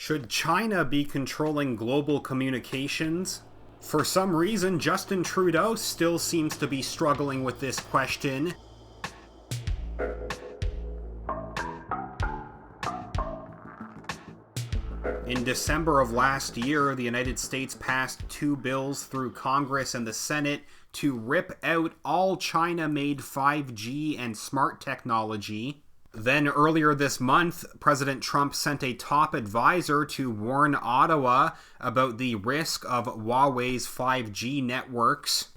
Should China be controlling global communications? For some reason, Justin Trudeau still seems to be struggling with this question. In December of last year, the United States passed 2 bills through Congress and the Senate to rip out all China-made 5G and smart technology. Then earlier this month, President Trump sent a top advisor to warn Ottawa about the risk of Huawei's 5G networks.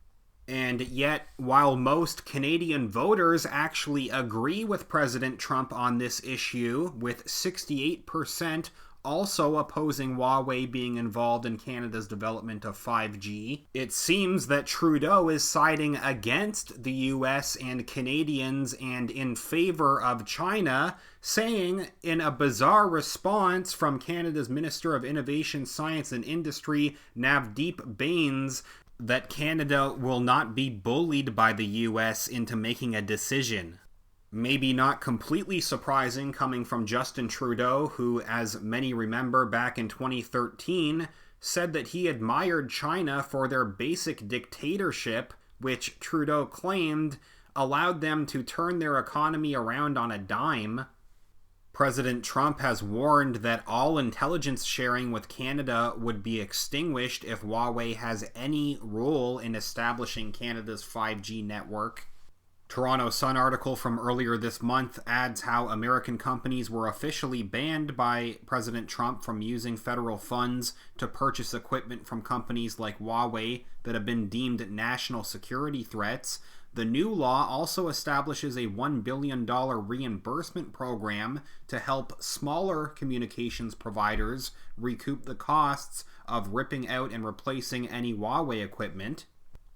And yet, while most Canadian voters actually agree with President Trump on this issue, with 68% also opposing Huawei being involved in Canada's development of 5G, it seems that Trudeau is siding against the US and Canadians and in favor of China, saying in a bizarre response from Canada's Minister of Innovation, Science and Industry, Navdeep Bains, that Canada will not be bullied by the US into making a decision. Maybe not completely surprising coming from Justin Trudeau, who, as many remember back in 2013, said that he admired China for their basic dictatorship, which Trudeau claimed allowed them to turn their economy around on a dime. President Trump has warned that all intelligence sharing with Canada would be extinguished if Huawei has any role in establishing Canada's 5G network. Toronto Sun article from earlier this month adds how American companies were officially banned by President Trump from using federal funds to purchase equipment from companies like Huawei that have been deemed national security threats. The new law also establishes a $1 billion reimbursement program to help smaller communications providers recoup the costs of ripping out and replacing any Huawei equipment.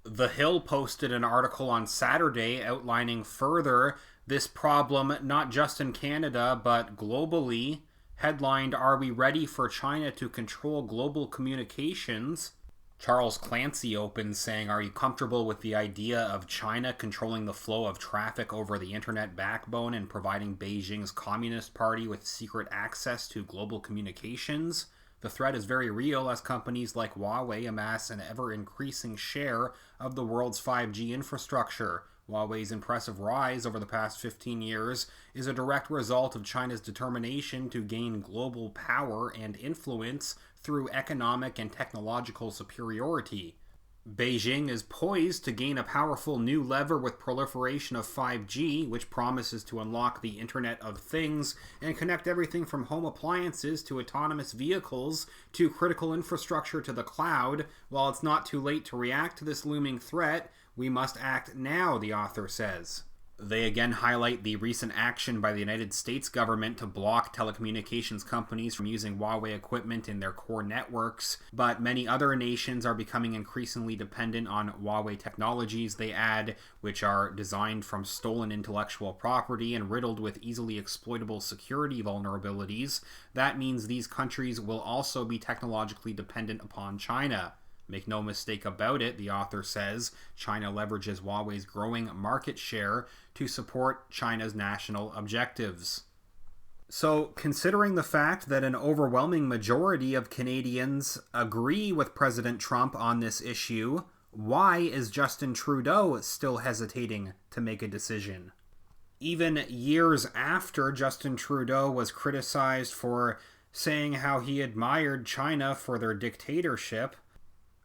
The Hill posted an article on Saturday outlining further this problem, not just in Canada, but globally. Headlined, "Are we ready for China to control global communications?" Charles Clancy opens saying, "Are you comfortable with the idea of China controlling the flow of traffic over the internet backbone and providing Beijing's Communist Party with secret access to global communications? The threat is very real as companies like Huawei amass an ever-increasing share of the world's 5G infrastructure. Huawei's impressive rise over the past 15 years is a direct result of China's determination to gain global power and influence through economic and technological superiority. Beijing is poised to gain a powerful new lever with proliferation of 5G, which promises to unlock the Internet of Things and connect everything from home appliances to autonomous vehicles to critical infrastructure to the cloud. While it's not too late to react to this looming threat, we must act now," the author says. They again highlight the recent action by the United States government to block telecommunications companies from using Huawei equipment in their core networks, but many other nations are becoming increasingly dependent on Huawei technologies, they add, which are designed from stolen intellectual property and riddled with easily exploitable security vulnerabilities. That means these countries will also be technologically dependent upon China. Make no mistake about it, the author says, China leverages Huawei's growing market share to support China's national objectives. So, considering the fact that an overwhelming majority of Canadians agree with President Trump on this issue, why is Justin Trudeau still hesitating to make a decision? Even years after Justin Trudeau was criticized for saying how he admired China for their dictatorship,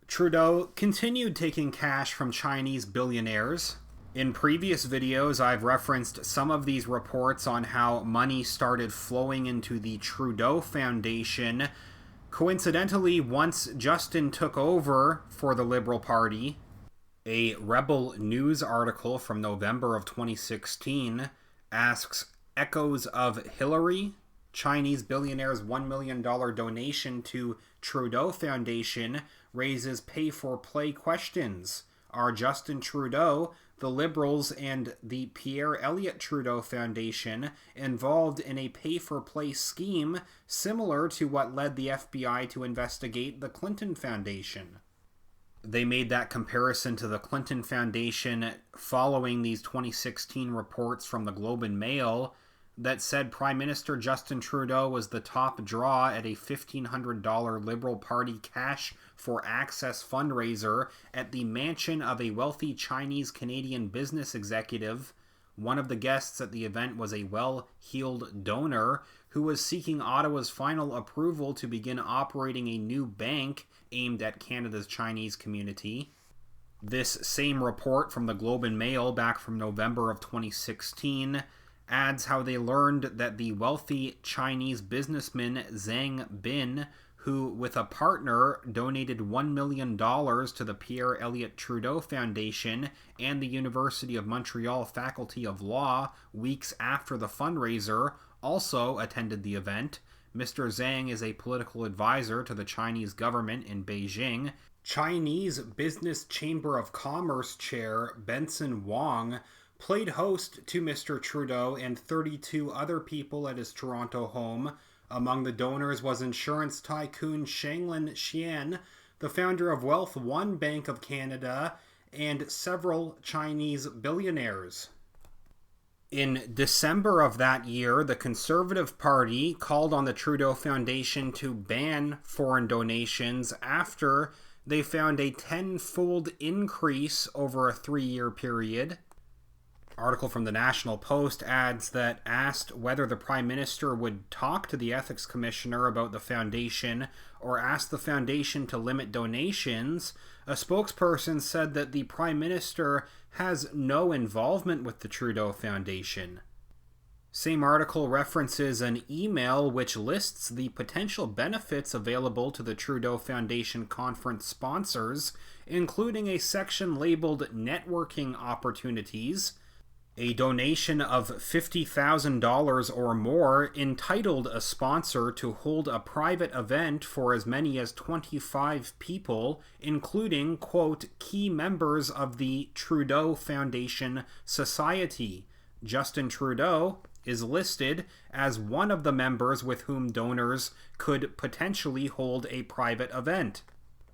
Trudeau continued taking cash from Chinese billionaires. In previous videos, I've referenced some of these reports on how money started flowing into the Trudeau Foundation. Coincidentally, once Justin took over for the Liberal Party, a Rebel News article from November of 2016 asks, "Echoes of Hillary? Chinese billionaire's $1 million donation to Trudeau Foundation raises pay-for-play questions. Are Justin Trudeau, the Liberals, and the Pierre Elliott Trudeau Foundation involved in a pay-for-play scheme similar to what led the FBI to investigate the Clinton Foundation?" They made that comparison to the Clinton Foundation following these 2016 reports from the Globe and Mail that said Prime Minister Justin Trudeau was the top draw at a $1,500 Liberal Party cash for access fundraiser at the mansion of a wealthy Chinese-Canadian business executive. One of the guests at the event was a well-heeled donor who was seeking Ottawa's final approval to begin operating a new bank aimed at Canada's Chinese community. This same report from the Globe and Mail back from November of 2016 adds how they learned that the wealthy Chinese businessman Zhang Bin, who with a partner donated $1 million to the Pierre Elliott Trudeau Foundation and the University of Montreal Faculty of Law weeks after the fundraiser, also attended the event. Mr. Zhang is a political advisor to the Chinese government in Beijing. Chinese Business Chamber of Commerce Chair Benson Wong played host to Mr. Trudeau and 32 other people at his Toronto home. Among the donors was insurance tycoon Shanglin Xian, the founder of Wealth One Bank of Canada, and several Chinese billionaires. In December of that year, the Conservative Party called on the Trudeau Foundation to ban foreign donations after they found a 10-fold increase over a 3-year period. Article from the National Post adds that asked whether the Prime Minister would talk to the Ethics Commissioner about the foundation or ask the foundation to limit donations, a spokesperson said that the Prime Minister has no involvement with the Trudeau Foundation. Same article references an email which lists the potential benefits available to the Trudeau Foundation conference sponsors, including a section labeled Networking Opportunities, a donation of $50,000 or more entitled a sponsor to hold a private event for as many as 25 people, including, quote, key members of the Trudeau Foundation Society. Justin Trudeau is listed as one of the members with whom donors could potentially hold a private event.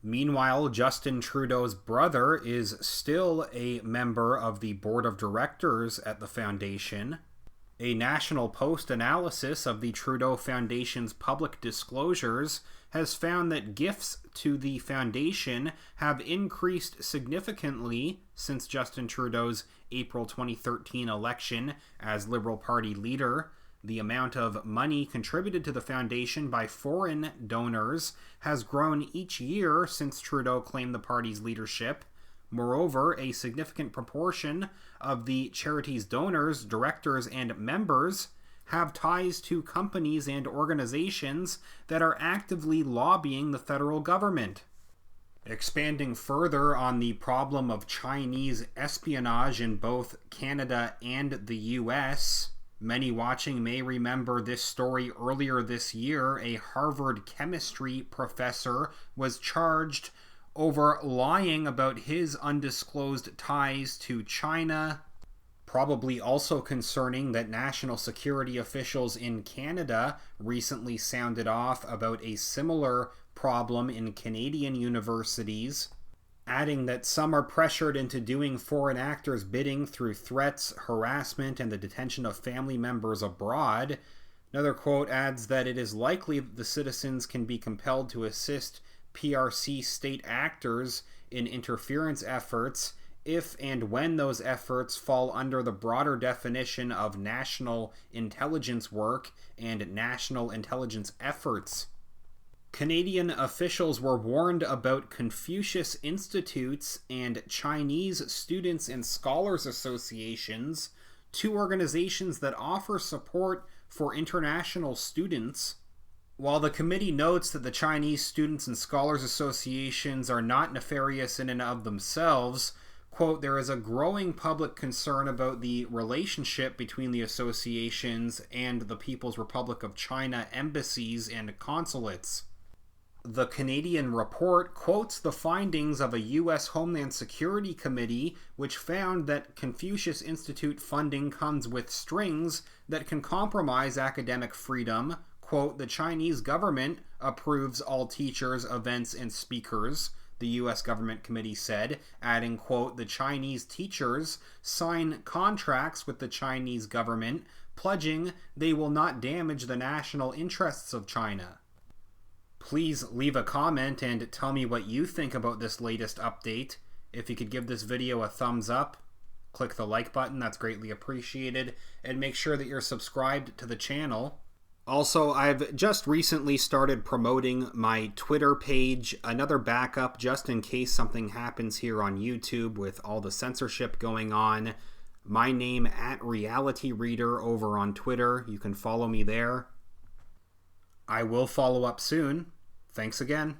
Meanwhile, Justin Trudeau's brother is still a member of the board of directors at the foundation. A National Post analysis of the Trudeau Foundation's public disclosures has found that gifts to the foundation have increased significantly since Justin Trudeau's April 2013 election as Liberal Party leader. The amount of money contributed to the foundation by foreign donors has grown each year since Trudeau claimed the party's leadership. Moreover, a significant proportion of the charity's donors, directors, and members have ties to companies and organizations that are actively lobbying the federal government. Expanding further on the problem of Chinese espionage in both Canada and the US, many watching may remember this story earlier this year. A Harvard chemistry professor was charged over lying about his undisclosed ties to China. Probably also concerning that national security officials in Canada recently sounded off about a similar problem in Canadian universities, adding that some are pressured into doing foreign actors' bidding through threats, harassment, and the detention of family members abroad. Another quote adds that it is likely that the citizens can be compelled to assist PRC state actors in interference efforts if and when those efforts fall under the broader definition of national intelligence work and national intelligence efforts. Canadian officials were warned about Confucius Institutes and Chinese Students and Scholars Associations, two organizations that offer support for international students. While the committee notes that the Chinese Students and Scholars Associations are not nefarious in and of themselves, quote, there is a growing public concern about the relationship between the associations and the People's Republic of China embassies and consulates. The Canadian report quotes the findings of a U.S. Homeland Security Committee, which found that Confucius Institute funding comes with strings that can compromise academic freedom. Quote, the Chinese government approves all teachers, events, and speakers, the U.S. government committee said, adding, quote, the Chinese teachers sign contracts with the Chinese government, pledging they will not damage the national interests of China. Please leave a comment and tell me what you think about this latest update. If you could give this video a thumbs up, click the like button, that's greatly appreciated, and make sure that you're subscribed to the channel. Also, I've just recently started promoting my Twitter page, another backup just in case something happens here on YouTube with all the censorship going on. My name @RealityReader over on Twitter. You can follow me there. I will follow up soon. Thanks again.